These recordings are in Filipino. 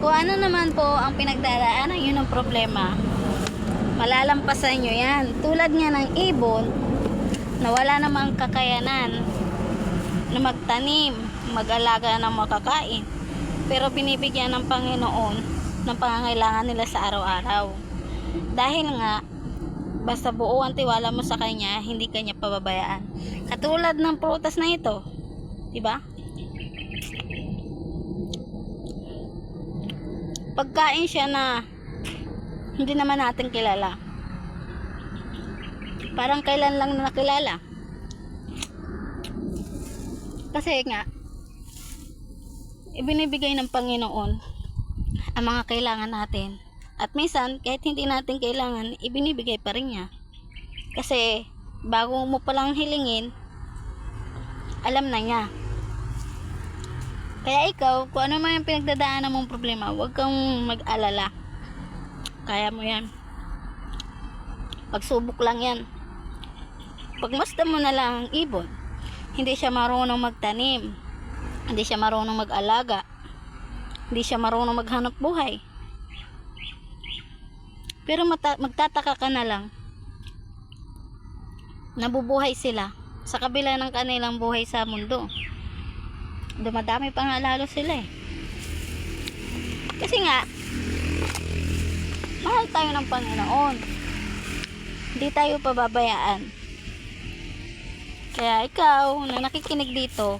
Kung ano naman po ang pinagdaraanan nyo ng problema, malalampasan nyo yan. Tulad nga ng ibon na wala namang kakayanan na magtanim, mag-alaga ng makakain, pero binibigyan ng Panginoon ng pangangailangan nila sa araw-araw. Dahil nga, basta buo ang tiwala mo sa Kanya, hindi Kanya pababayaan. Katulad ng prutas na ito, diba? Pagkain siya na hindi naman natin kilala. Parang kailan lang na nakilala. Kasi nga, ibinibigay ng Panginoon ang mga kailangan natin. At minsan, kahit hindi natin kailangan, ibinibigay pa rin niya. Kasi, bago mo palang hilingin, alam na niya. Kaya ikaw, kung ano man yung pinagdadaanan mong problema, huwag kang mag-alala. Kaya mo yan. Pagsubok lang yan. Pagmasdan mo na lang ang ibon, hindi siya marunong magtanim, hindi siya marunong mag-alaga, hindi siya marunong maghanap buhay. Pero magtataka ka na lang, nabubuhay sila sa kabila ng kanilang buhay sa mundo. Dumadami pa nga lalo sila eh. Kasi nga, mahal tayo ng Panginoon. Hindi tayo pababayaan. Kaya ikaw na nakikinig dito,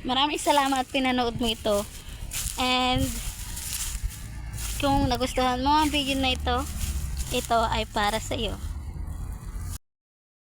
maraming salamat at pinanood mo ito. And kung nagustuhan mo ang video na ito ay para sa iyo.